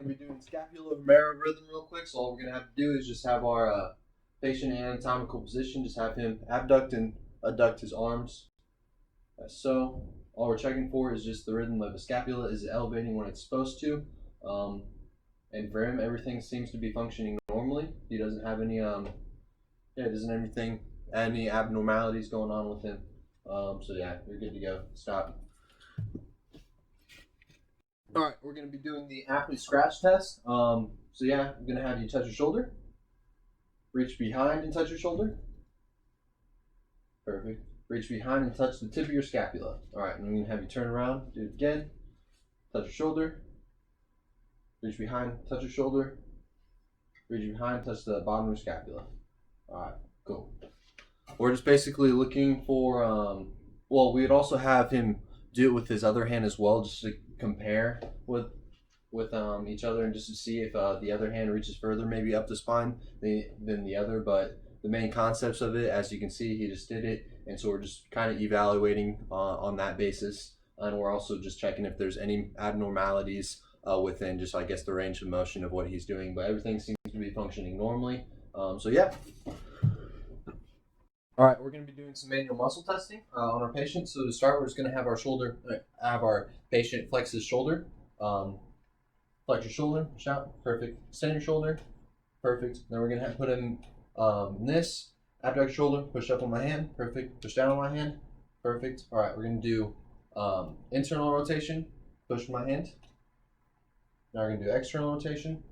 We're doing scapulohumeral rhythm real quick. So all we're gonna have to do is just have our patient in anatomical position. Just have him abduct and adduct his arms. So all we're checking for is just the rhythm of the scapula. Is it elevating when it's supposed to? Um, and for him, everything seems to be functioning normally. He doesn't have any any abnormalities going on with him. So yeah, you're good to go. Stop. All right, we're going to be doing the aptly scratch test. So yeah, I'm going to have you touch your shoulder, reach behind and touch your shoulder. Perfect. Reach behind and touch the tip of your scapula. All right, and I'm going to have you turn around, do it again. Touch your shoulder, reach behind, touch your shoulder, reach behind, touch the bottom of your scapula. All right, cool. We're just basically looking for, well, we'd also have him do it with his other hand as well, just to compare with each other and just to see if the other hand reaches further, maybe up the spine than the other. But the main concepts of it, as you can see, he just did it, and so we're just kind of evaluating on that basis, and we're also just checking if there's any abnormalities within just, I guess, the range of motion of what he's doing. But everything seems to be functioning normally. So yeah. All right, we're going to be doing some manual muscle testing on our patient. So to start, we're just going to have our patient flex his shoulder. Flex your shoulder, shout, perfect. Extend your shoulder, perfect. Then we're going to put him in this, abduct shoulder, push up on my hand, perfect. Push down on my hand, perfect. All right, we're going to do internal rotation, push my hand. Now we're going to do external rotation,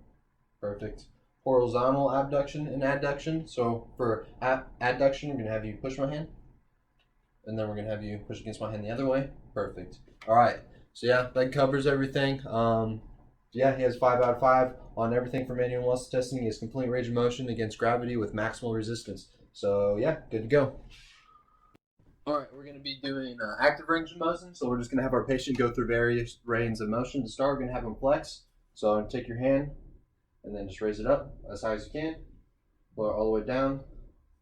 perfect. Horizontal abduction and adduction. So for adduction, we're going to have you push my hand, and then we're going to have you push against my hand the other way. Perfect. All right. So yeah, that covers everything. Yeah, he has 5 out of 5 on everything for manual muscle testing. He has complete range of motion against gravity with maximal resistance. So yeah, good to go. All right, we're going to be doing active range of motion. So we're just going to have our patient go through various ranges of motion. To start, we're going to have him flex. So I'm going to take your hand and then just raise it up as high as you can. Lower all the way down.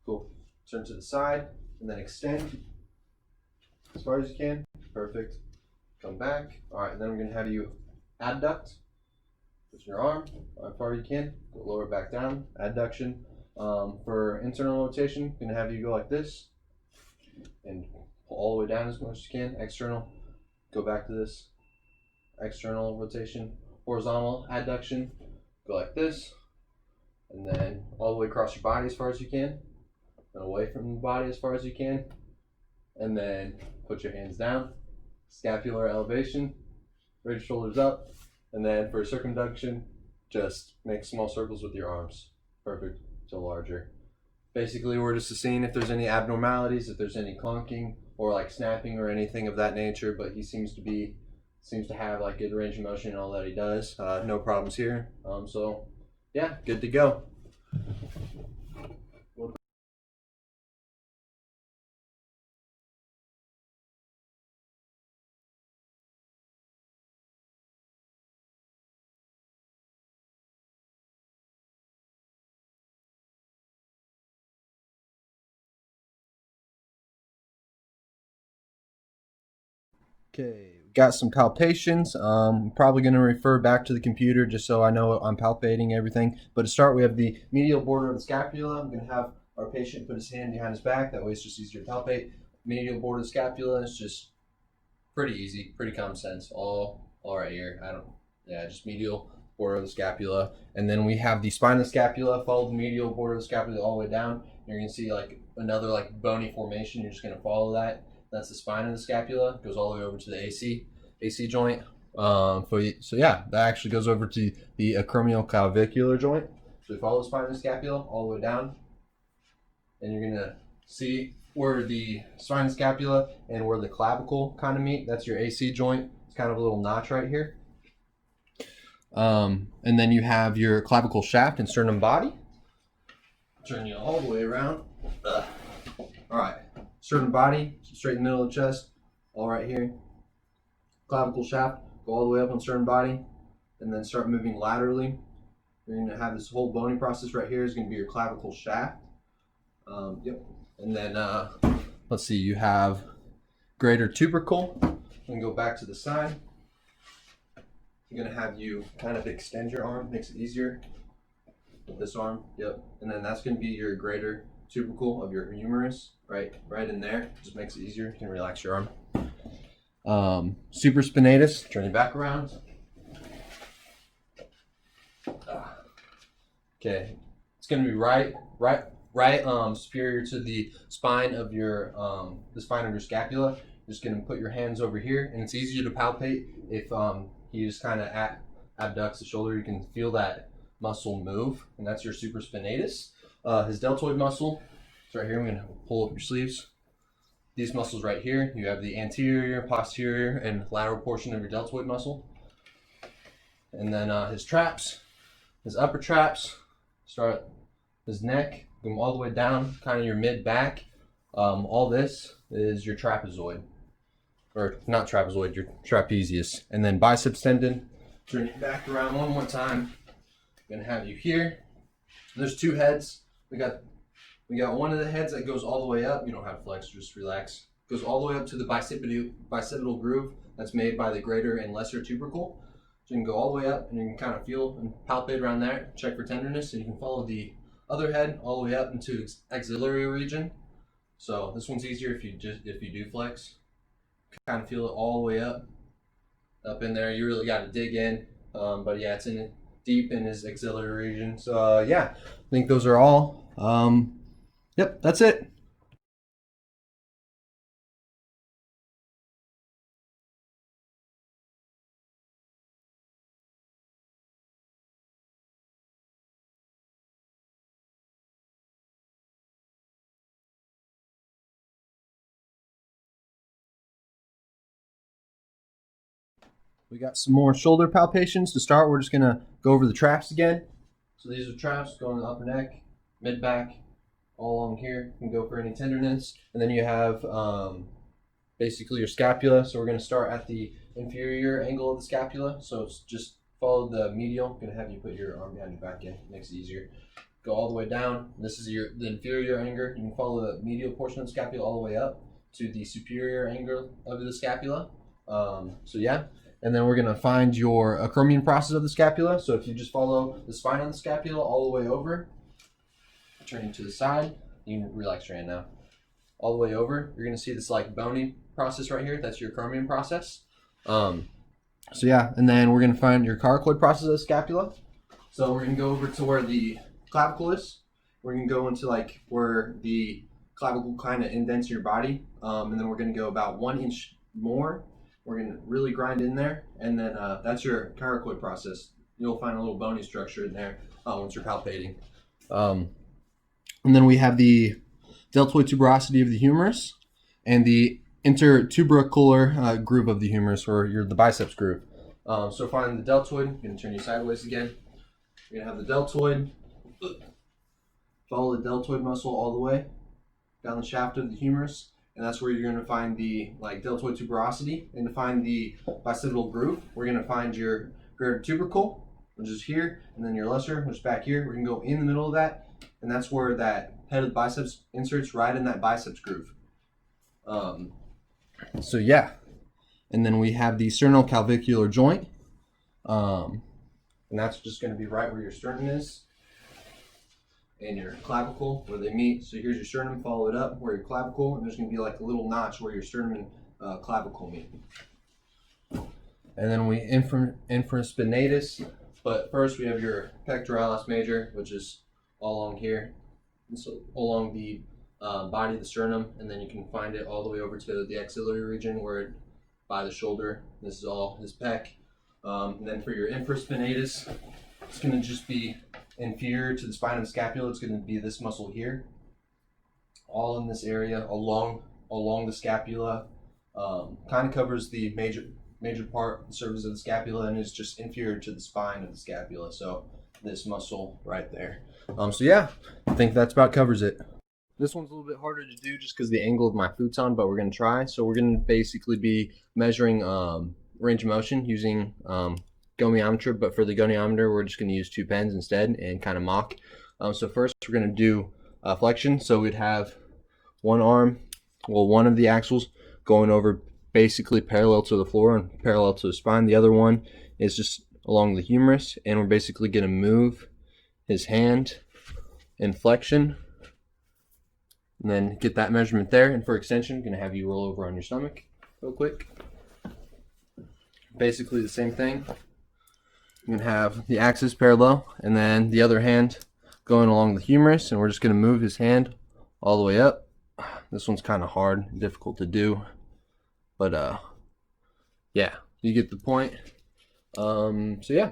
Cool. Turn to the side and then extend as far as you can. Perfect. Come back. All right, and then we're going to have you adduct. Push your arm as far as you can. Go lower back down. Adduction. For internal rotation, going to have you go like this and pull all the way down as much as you can. External. Go back to this. External rotation. Horizontal adduction. Go like this, and then all the way across your body as far as you can, and away from the body as far as you can, and then put your hands down, scapular elevation, raise your shoulders up, and then for circumduction, just make small circles with your arms. Perfect to larger. Basically, we're just seeing if there's any abnormalities, if there's any clunking or like snapping or anything of that nature, but he seems to have like good range of motion in all that he does. No problems here. So yeah, good to go. Okay, got some palpations. Probably going to refer back to the computer just so I know I'm palpating everything. But to start, we have the medial border of the scapula. I'm going to have our patient put his hand behind his back. That way it's just easier to palpate. Medial border of the scapula is just pretty easy, pretty common sense. All right here. Just medial border of the scapula. And then we have the spine of the scapula, follow the medial border of the scapula all the way down. You're going to see like another like bony formation. You're just going to follow that. That's the spine of the scapula. It goes all the way over to the AC joint. So yeah, that actually goes over to the acromioclavicular joint. So we follow the spine of the scapula all the way down, and you're gonna see where the spine of the scapula and where the clavicle kind of meet. That's your AC joint. It's kind of a little notch right here. And then you have your clavicle shaft and sternum body. Turn you all the way around. All right. Sternum body, straight in the middle of the chest, all right here. Clavicle shaft, go all the way up on sternum body, and then start moving laterally. You're going to have this whole bony process right here is going to be your clavicle shaft. Yep. And then, let's see, you have greater tubercle. And go back to the side. I'm gonna have you kind of extend your arm, makes it easier. This arm, yep. And then that's gonna be your greater tubercle of your humerus, right in there. Just makes it easier. You can relax your arm. Supraspinatus, turn your back around. Okay, it's gonna be right superior to the spine of your scapula. You're just gonna put your hands over here, and it's easier to palpate if you just kind of abducts the shoulder. You can feel that muscle move, and that's your supraspinatus. His deltoid muscle, it's right here. I'm gonna pull up your sleeves. These muscles right here, you have the anterior, posterior, and lateral portion of your deltoid muscle. And then his traps, his upper traps, start his neck, go all the way down, kind of your mid back. All this is your trapezoid, or not trapezoid, your trapezius. And then biceps tendon, turn your back around one more time. I'm gonna have you here. There's two heads. We got one of the heads that goes all the way up. You don't have to flex, just relax. Goes all the way up to the bicipital groove that's made by the greater and lesser tubercle. So you can go all the way up, and you can kind of feel and palpate around there, check for tenderness, and you can follow the other head all the way up into axillary region. So this one's easier if you do flex. Kind of feel it all the way up in there. You really got to dig in, but yeah, it's deep in his axillary region. So yeah, I think those are all. Yep, that's it. We got some more shoulder palpations. To start, we're just gonna go over the traps again. So these are traps going to the upper neck, mid back, all along here. You can go for any tenderness. And then you have basically your scapula. So we're gonna start at the inferior angle of the scapula. So it's just follow the medial. I'm gonna have you put your arm behind your back again. Makes it easier. Go all the way down. This is the inferior angle. You can follow the medial portion of the scapula all the way up to the superior angle of the scapula. So yeah. And then we're gonna find your acromion process of the scapula. So if you just follow the spine on the scapula all the way over, turning to the side, you can relax your hand now. All the way over, you're gonna see this like bony process right here. That's your acromion process. So yeah, and then we're gonna find your coracoid process of the scapula. So we're gonna go over to where the clavicle is. We're gonna go into like where the clavicle kind of indents your body, and then we're gonna go about 1 inch more. We're gonna really grind in there, and then that's your coracoid process. You'll find a little bony structure in there once you're palpating. And then we have the deltoid tuberosity of the humerus and the intertubercular groove of the humerus, or the biceps groove. So find the deltoid. I'm gonna turn you sideways again. You're gonna have the deltoid. Follow the deltoid muscle all the way down the shaft of the humerus. And that's where you're going to find the deltoid tuberosity. And to find the bicipital groove, we're going to find your greater tubercle, which is here, and then your lesser, which is back here. We're going to go in the middle of that, and that's where that head of the biceps inserts right in that biceps groove. So yeah, and then we have the sternoclavicular joint, and that's just going to be right where your sternum is and your clavicle where they meet. So here's your sternum, follow it up where your clavicle, and there's going to be like a little notch where your sternum and clavicle meet. And then we infraspinatus, but first we have your pectoralis major, which is all along here, and so along the body of the sternum, and then you can find it all the way over to the axillary region where by the shoulder. This is all his pec. And then for your infraspinatus, it's going to just be inferior to the spine of the scapula. It's going to be this muscle here, all in this area along the scapula. Kind of covers the major part, the surface of the scapula, and is just inferior to the spine of the scapula. So this muscle right there. So yeah, I think that's about covers it. This one's a little bit harder to do just because the angle of my futon, but we're going to try. So we're going to basically be measuring range of motion using goniometer, but for the goniometer, we're just going to use 2 pens instead and kind of mock. So first, we're going to do flexion. So we'd have one arm, well, one of the axles going over basically parallel to the floor and parallel to the spine. The other one is just along the humerus, and we're basically going to move his hand in flexion and then get that measurement there. And for extension, I'm going to have you roll over on your stomach real quick. Basically the same thing. You can have the axis parallel and then the other hand going along the humerus, and we're just going to move his hand all the way up. This one's kind of hard and difficult to do, but yeah, you get the point. So yeah,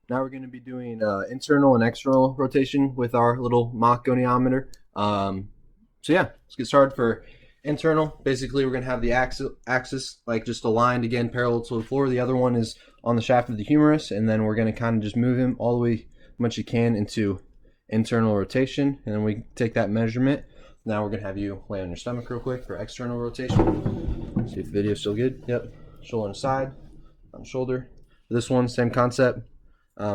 now we're going to be doing internal and external rotation with our little mock goniometer. So yeah, let's get started. For internal, basically we're going to have the axis like just aligned again parallel to the floor. The other one is on the shaft of the humerus, and then we're going to kind of just move him all the way much you can into internal rotation, and then we take that measurement. Now we're going to have you lay on your stomach real quick for external rotation. See if the video's still good. Yep. Shoulder on the side, on the shoulder. For this one, same concept.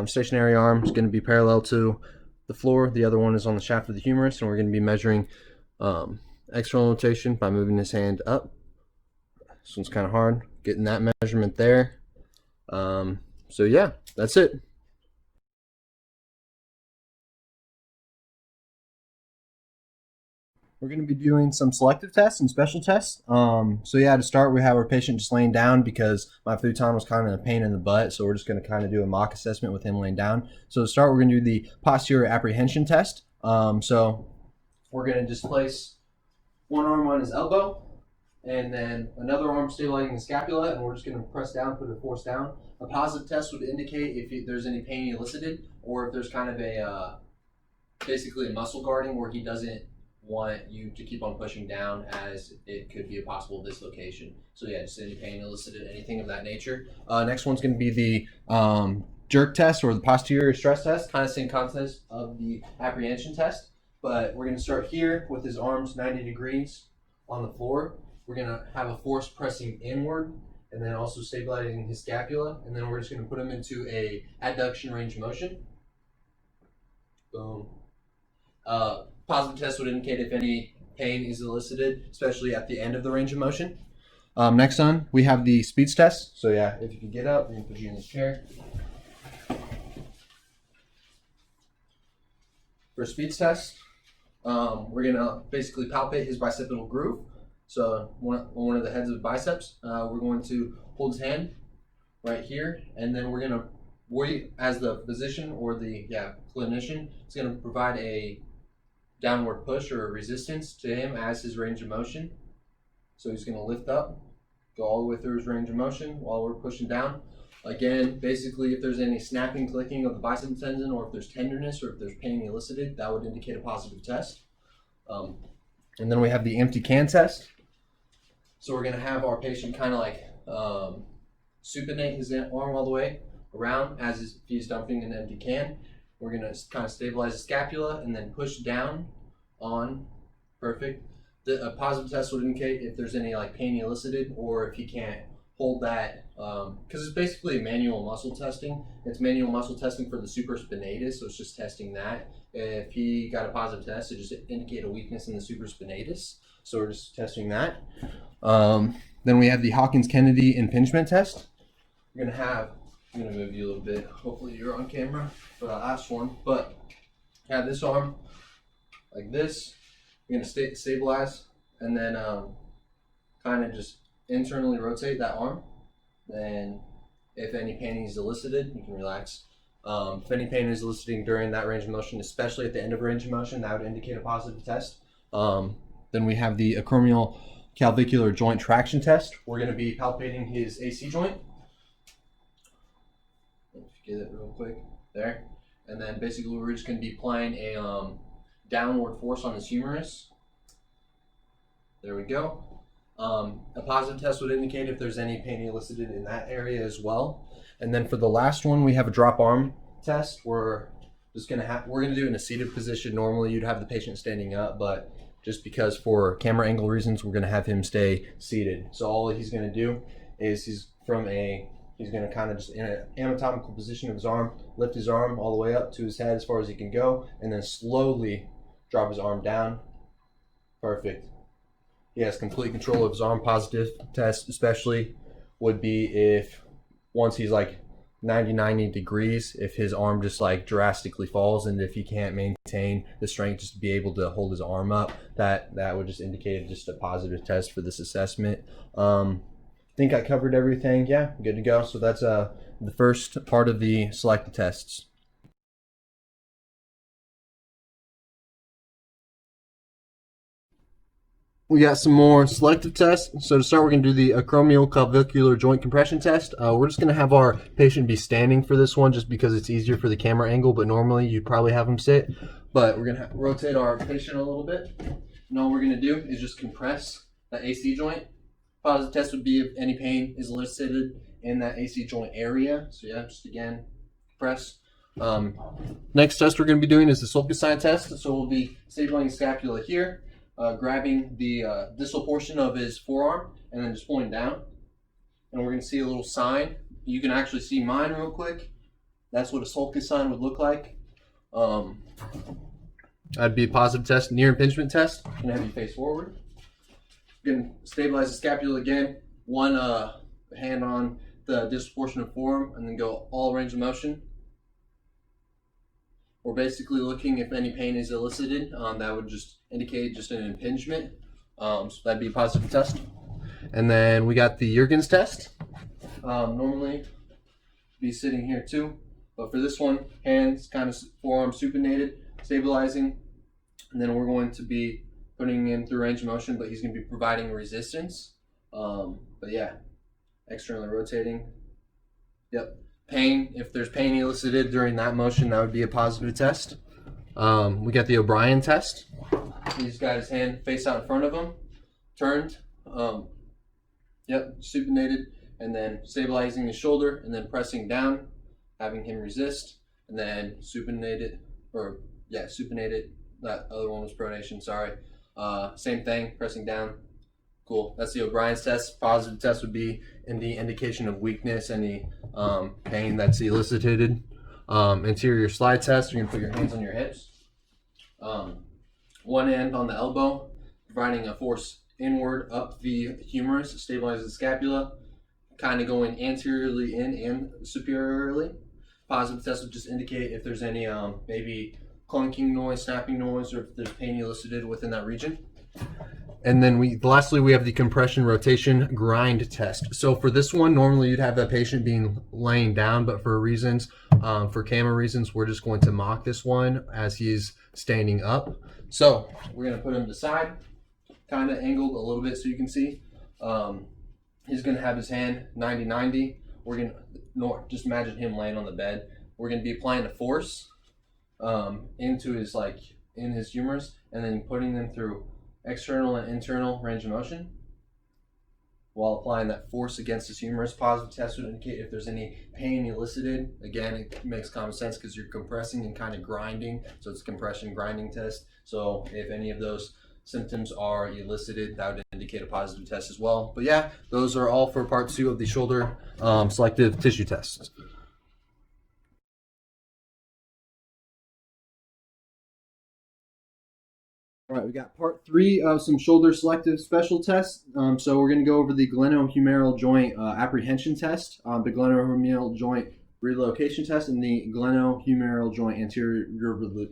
Stationary arm is going to be parallel to the floor. The other one is on the shaft of the humerus, and we're going to be measuring external rotation by moving his hand up. This one's kind of hard, getting that measurement there. So yeah, that's it. We're going to be doing some selective tests and special tests. So yeah, to start, we have our patient just laying down because my futon was kind of a pain in the butt. So we're just going to kind of do a mock assessment with him laying down. So to start, we're going to do the posterior apprehension test. So we're going to just place one arm on his elbow and then another arm stabilizing the scapula, and we're just going to press down, put the force down. A positive test would indicate if there's any pain elicited, or if there's kind of a basically a muscle guarding where he doesn't want you to keep on pushing down, as it could be a possible dislocation. So yeah, just any pain elicited, anything of that nature. Next one's going to be the jerk test, or the posterior stress test, kind of same concept of the apprehension test, but we're going to start here with his arms 90 degrees on the floor. We're going to have a force pressing inward and then also stabilizing his scapula, and then we're just going to put him into a adduction range of motion. Boom. Positive test would indicate if any pain is elicited, especially at the end of the range of motion. Next on, we have the speech test. So yeah, if you can get up, we can put you in this chair. For speech test, we're gonna basically palpate his bicipital groove. So one of the heads of the biceps. We're going to hold his hand right here, and then we're gonna, as the physician or the clinician, is gonna provide a downward push or a resistance to him as his range of motion. So he's going to lift up, go all the way through his range of motion while we're pushing down. Again, basically if there's any snapping, clicking of the bicep tendon, or if there's tenderness, or if there's pain elicited, that would indicate a positive test. And then we have the empty can test. So we're going to have our patient kind of like supinate his arm all the way around as if he's dumping an empty can. We're going to kind of stabilize the scapula and then push down on. Perfect. A positive test would indicate if there's any like pain elicited, or if he can't hold that, because it's basically manual muscle testing. It's manual muscle testing for the supraspinatus, so it's just testing that. If he got a positive test, it just indicate a weakness in the supraspinatus, so we're just testing that. Then we have the Hawkins-Kennedy impingement test. I'm going to move you a little bit. Hopefully you're on camera for that last one. But have this arm like this. You're going to stabilize, and then kind of just internally rotate that arm. And if any pain is elicited, you can relax. If any pain is eliciting during that range of motion, especially at the end of range of motion, that would indicate a positive test. Then we have the acromial clavicular joint traction test. We're going to be palpating his AC joint. Get it real quick there, and then basically we're just going to be applying a downward force on his humerus. There we go. A positive test would indicate if there's any pain elicited in that area as well. And then for the last one, we have a drop arm test. We're going to do it in a seated position. Normally you'd have the patient standing up, but just because for camera angle reasons, we're going to have him stay seated. So all he's going to do is he's going to kind of just in an anatomical position of his arm, lift his arm all the way up to his head as far as he can go, and then slowly drop his arm down. Perfect. he has complete control of his arm. Positive test, especially, would be if once he's like 90 degrees, if his arm just like drastically falls, and if he can't maintain the strength just to be able to hold his arm up, that would just indicate just a positive test for this assessment. I think I covered everything. Yeah, good to go. So that's the first part of the selective tests. We got some more selective tests. So to start, we're going to do the acromioclavicular joint compression test. We're just going to have our patient be standing for this one just because it's easier for the camera angle, but normally you'd probably have him sit. But we're going to rotate our patient a little bit. And all we're going to do is just compress the AC joint. Positive test would be if any pain is elicited in that AC joint area. So yeah, just again, compress. Next test we're going to be doing is the sulcocine test. So we'll be stabilizing scapula here. Grabbing the distal portion of his forearm and then just pulling down. And we're going to see a little sign. You can actually see mine real quick. That's what a sulcocine would look like. That'd be a positive test. Near impingement test. Going to have you face forward. Going to stabilize the scapula again. One hand on the distal portion of forearm and then go all range of motion. We're basically looking if any pain is elicited. That would just indicate just an impingement. So that'd be a positive test. And then we got the Jurgens test. Normally be sitting here too, but for this one, hands kind of forearm supinated, stabilizing, and then we're going to be putting him through range of motion, but he's going to be providing resistance. But yeah, externally rotating. Yep. Pain, if there's pain elicited during that motion, that would be a positive test. We got the O'Brien test. He's got his hand face out in front of him, turned, supinated, and then stabilizing his shoulder, and then pressing down, having him resist, and then supinated. That other one was pronation, sorry. Same thing, pressing down. Cool. That's the O'Brien's test. Positive test would be in the indication of weakness, any pain that's elicited. Anterior slide test, you're going to put your hands on your hips. One hand on the elbow, providing a force inward up the humerus, stabilizes the scapula, kind of going anteriorly in and superiorly. Positive test would just indicate if there's any maybe clunking noise, snapping noise, or if there's pain elicited within that region. And then lastly, we have the compression rotation grind test. So for this one, normally you'd have that patient being laying down, but for camera reasons, we're just going to mock this one as he's standing up. So we're going to put him to the side, kind of angled a little bit so you can see. He's going to have his hand 90-90. We're going to just imagine him laying on the bed. We're going to be applying a force into his in his humerus, and then putting them through external and internal range of motion while applying that force against his humerus. Positive test would indicate if there's any pain elicited. Again, it makes common sense because you're compressing and kind of grinding, so it's a compression grinding test. So if any of those symptoms are elicited, that would indicate a positive test as well. But yeah, those are all for part 2 of the shoulder selective tissue tests. All right, we got part 3 of some shoulder selective special tests. So we're going to go over the glenohumeral joint apprehension test, the glenohumeral joint relocation test, and the glenohumeral joint anterior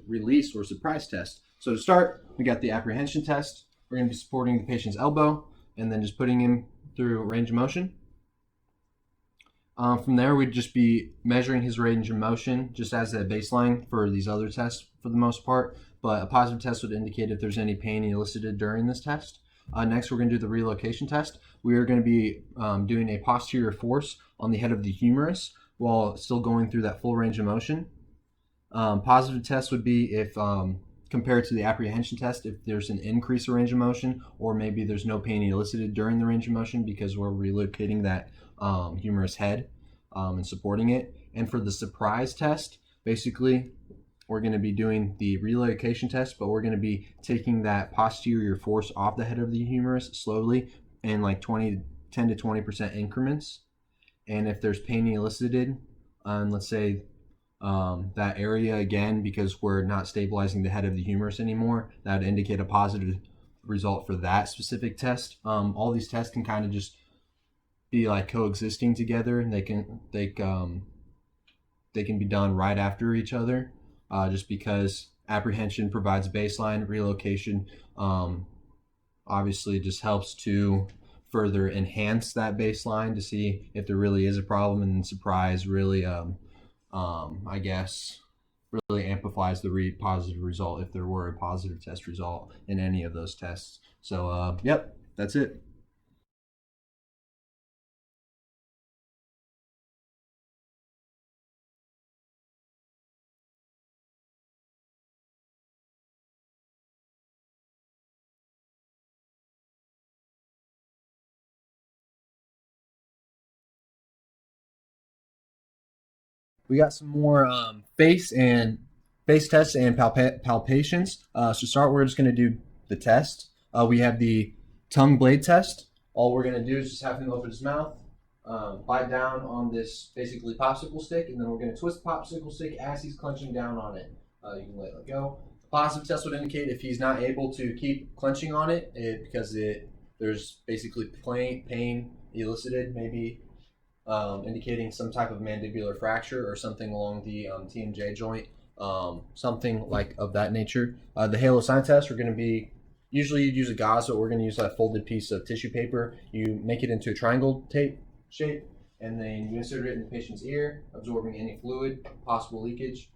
release or surprise test. So to start, we got the apprehension test. We're going to be supporting the patient's elbow and then just putting him through range of motion. From there, we'd just be measuring his range of motion just as a baseline for these other tests for the most part. But a positive test would indicate if there's any pain elicited during this test. Next, we're going to do the relocation test. We are going to be doing a posterior force on the head of the humerus while still going through that full range of motion. Positive test would be if, compared to the apprehension test, if there's an increase in range of motion, or maybe there's no pain elicited during the range of motion because we're relocating that humerus head and supporting it. And for the surprise test, basically, we're going to be doing the relocation test, but we're going to be taking that posterior force off the head of the humerus slowly in like 10 to 20% increments. And if there's pain elicited on, let's say, that area again, because we're not stabilizing the head of the humerus anymore, that would indicate a positive result for that specific test. All these tests can kind of just be like coexisting together, and they can be done right after each other, just because apprehension provides baseline, relocation obviously just helps to further enhance that baseline to see if there really is a problem, and then surprise really I guess really amplifies the positive result if there were a positive test result in any of those tests. So yep, that's it. We got some more face tests and palpations. So to start, we're just going to do the test. We have the tongue blade test. All we're going to do is just have him open his mouth, bite down on this basically popsicle stick, and then we're going to twist the popsicle stick as he's clenching down on it. You can let it go. The positive test would indicate if he's not able to keep clenching on it, because there's basically pain elicited, maybe indicating some type of mandibular fracture or something along the TMJ joint, something like of that nature. The halo sign test, we're going to be, usually you'd use a gauze, but we're going to use that folded piece of tissue paper. You make it into a triangle tape shape, and then you insert it in the patient's ear, absorbing any fluid, possible leakage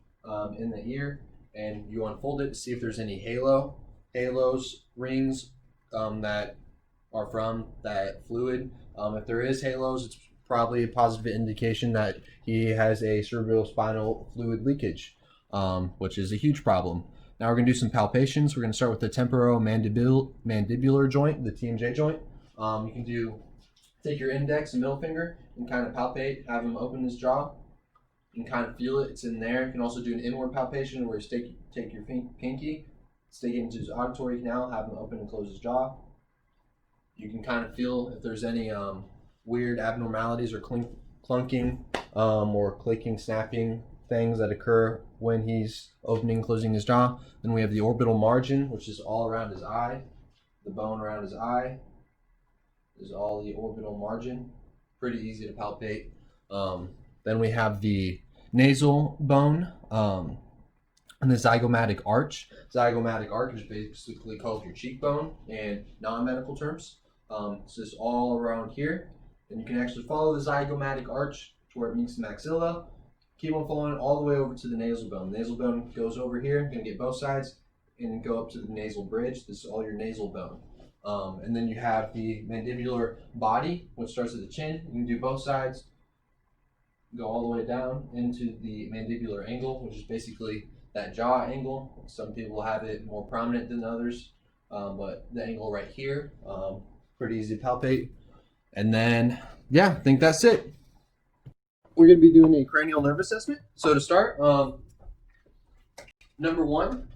in the ear, and you unfold it to see if there's any halos, rings that are from that fluid. If there is halos, it's probably a positive indication that he has a cerebrospinal fluid leakage, which is a huge problem. Now we're going to do some palpations. We're going to start with the temporomandibular joint, the TMJ joint. You can take your index and middle finger and kind of palpate, have him open his jaw and kind of feel it. It's in there. You can also do an inward palpation where you take your pinky, stick it into his auditory canal, have him open and close his jaw. You can kind of feel if there's any weird abnormalities or clunking or clicking, snapping things that occur when he's opening and closing his jaw. Then we have the orbital margin, which is all around his eye. The bone around his eye is all the orbital margin. Pretty easy to palpate. Then we have the nasal bone and the zygomatic arch. Zygomatic arch is basically called your cheekbone in non-medical terms. It's just all around here. And you can actually follow the zygomatic arch to where it meets the maxilla. Keep on following all the way over to the nasal bone. The nasal bone goes over here. You're going to get both sides and go up to the nasal bridge. This is all your nasal bone. And then you have the mandibular body, which starts at the chin. You can do both sides. Go all the way down into the mandibular angle, which is basically that jaw angle. Some people have it more prominent than others, but the angle right here, pretty easy to palpate. And then, yeah, I think that's it. We're going to be doing a cranial nerve assessment. So to start, number one,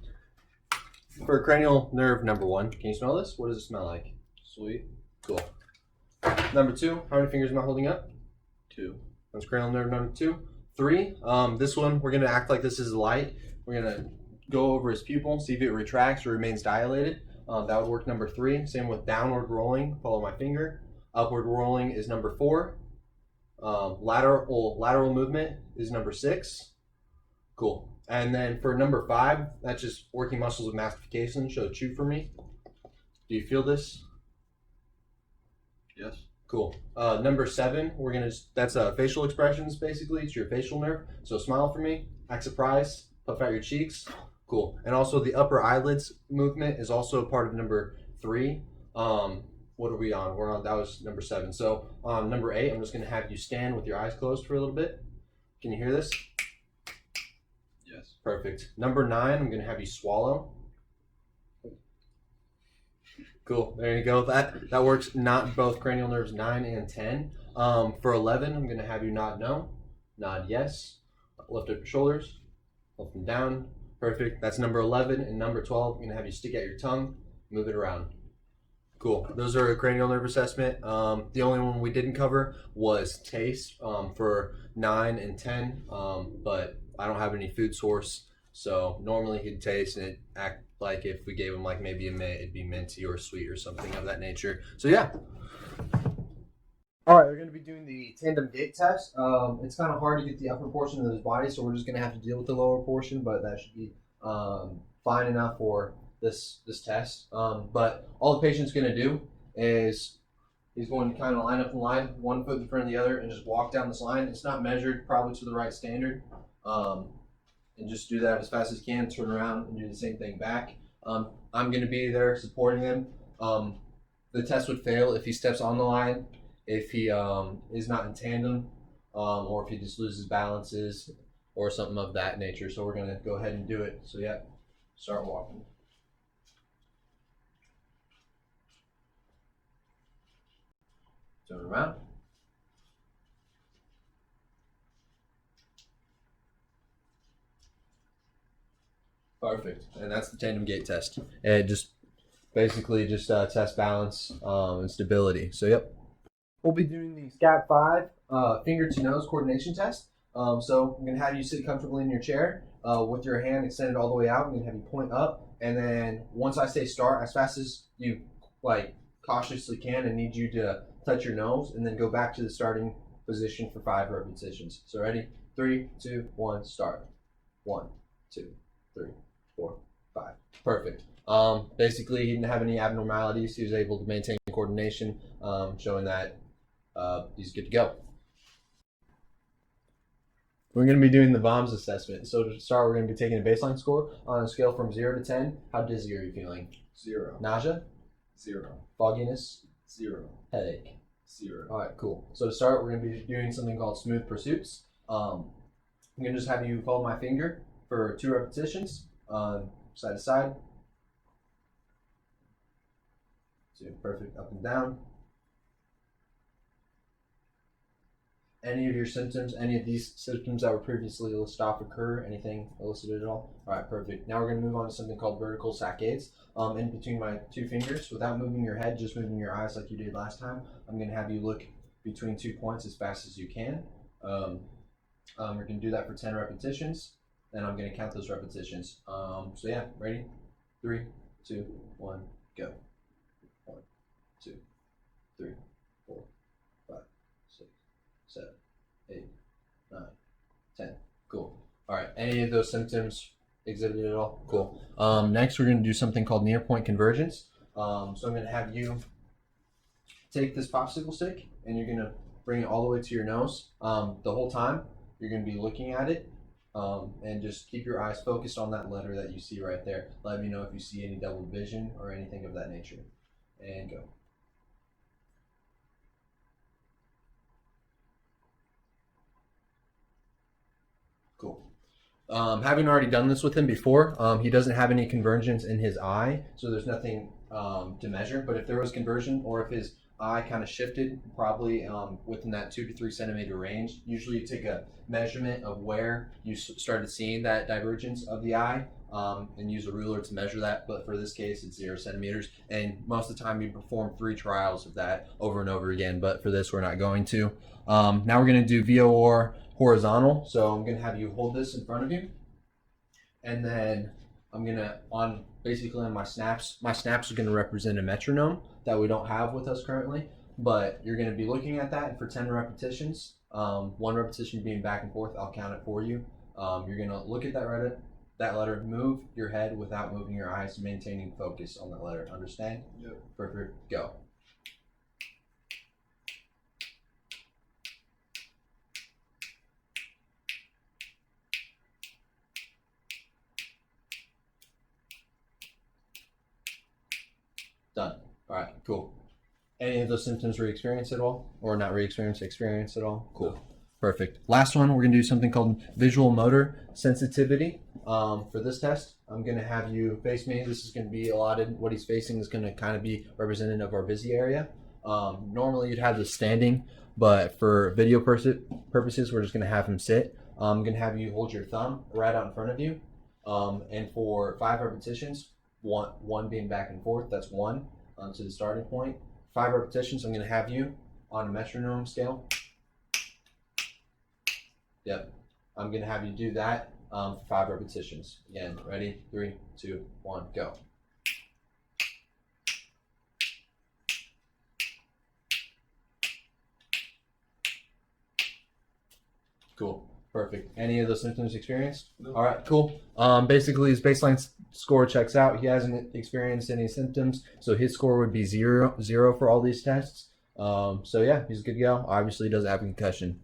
for cranial nerve number one, can you smell this? What does it smell like? Sweet. Cool. Number two, how many fingers am I holding up? 2. That's cranial nerve number 2. 3, this one, we're going to act like this is light. We're going to go over his pupil, see if it retracts or remains dilated. That would work number 3. Same with downward rolling, follow my finger. Upward rolling is number 4. Lateral movement is number 6. Cool. And then for number 5, that's just working muscles of mastication. So chew for me. Do you feel this? Yes. Cool. Number 7, that's facial expressions basically. It's your facial nerve. So smile for me, act surprised, puff out your cheeks. Cool. And also the upper eyelids movement is also part of number 3. What are we on? That was number 7. So number 8, I'm just going to have you stand with your eyes closed for a little bit. Can you hear this? Yes. Perfect. Number 9, I'm going to have you swallow. Cool. There you go. That works. Not both cranial nerves 9 and 10. For 11, I'm going to have you nod no, nod yes. Lift up your shoulders, lift them down. Perfect. That's number 11. And number 12, I'm going to have you stick out your tongue, move it around. Cool. Those are a cranial nerve assessment. The only one we didn't cover was taste for 9 and 10, but I don't have any food source, So normally he'd taste and it'd act like if we gave him like maybe a mint, it'd be minty or sweet or something of that nature. So yeah. All right, we're going to be doing the tandem gait test. It's kind of hard to get the upper portion of his body, so we're just going to have to deal with the lower portion, but that should be fine enough for this test. But all the patient's going to do is he's going to kind of line up in line, one foot in front of the other, and just walk down this line. It's not measured probably to the right standard. And just do that as fast as you can, turn around and do the same thing back. I'm going to be there supporting him. The test would fail if he steps on the line, if he is not in tandem, or if he just loses balances or something of that nature. So we're going to go ahead and do it. So yeah, start walking. Turn around. Perfect. And that's the tandem gait test. And just basically just test balance and stability. So yep. We'll be doing the SCAT 5 finger to nose coordination test. So I'm going to have you sit comfortably in your chair with your hand extended all the way out. I'm going to have you point up. And then once I say start, as fast as you like cautiously can, I need you to touch your nose and then go back to the starting position for 5 repetitions. So ready? 3, 2, 1, start. 1, 2, 3, 4, 5. Perfect. Basically, he didn't have any abnormalities. He was able to maintain coordination, showing that he's good to go. We're going to be doing the VOMS assessment. So to start, we're going to be taking a baseline score on a scale from 0 to 10. How dizzy are you feeling? 0. Nausea? 0. Fogginess? 0. Headache? 0. All right, cool. So to start, we're going to be doing something called smooth pursuits. I'm going to just have you follow my finger for 2 repetitions, side to side. So perfect, up and down. Any of your symptoms, any of these symptoms that were previously listed off occur? Anything elicited at all? All right, perfect. Now we're going to move on to something called vertical saccades. In between my 2 fingers, without moving your head, just moving your eyes like you did last time. I'm going to have you look between 2 points as fast as you can. We're going to do that for 10 repetitions, and I'm going to count those repetitions. So yeah, ready? 3, 2, 1, go. 1, 2, 3, 4, 5, 6, 7, 8, 9, 10. Cool. All right. Any of those symptoms exhibited at all? Cool. Next, we're going to do something called near point convergence. So I'm going to have you take this popsicle stick and you're going to bring it all the way to your nose. The whole time, you're going to be looking at it. And just keep your eyes focused on that letter that you see right there. Let me know if you see any double vision or anything of that nature. And go. Cool. Having already done this with him before, he doesn't have any convergence in his eye, so there's nothing to measure. But if there was conversion, or if his eye kind of shifted, probably within that 2 to 3 centimeter range, usually you take a measurement of where you started seeing that divergence of the eye and use a ruler to measure that. But for this case, it's 0 centimeters. And most of the time, you perform 3 trials of that over and over again. But for this, we're not going to. Now we're going to do VOR horizontal. So I'm going to have you hold this in front of you. And then I'm going to, basically on my snaps are going to represent a metronome that we don't have with us currently. But you're going to be looking at that for 10 repetitions. 1 repetition being back and forth. I'll count it for you. You're going to look at that letter, move your head without moving your eyes, maintaining focus on that letter. Understand? Yep. Perfect. Go. Done. All right, cool. Any of those symptoms re-experience at all? Or not re-experience, experience at all? Cool. Perfect. Last one, we're going to do something called visual motor sensitivity. For this test, I'm going to have you face me. This is going to be allotted. What he's facing is going to kind of be representative of our busy area. Normally, you'd have this standing, but for video purposes, we're just going to have him sit. I'm going to have you hold your thumb right out in front of you. And for 5 repetitions, one being back and forth, that's 1 to the starting point. 5 repetitions, I'm going to have you on a metronome scale. Yep. I'm going to have you do that for 5 repetitions. Again, ready? 3, 2, 1, go. Cool. Perfect. Any of those symptoms experienced? No. All right, cool. Basically, his baseline score checks out. He hasn't experienced any symptoms, so his score would be zero for all these tests. So yeah, he's good to go. Obviously, he doesn't have a concussion.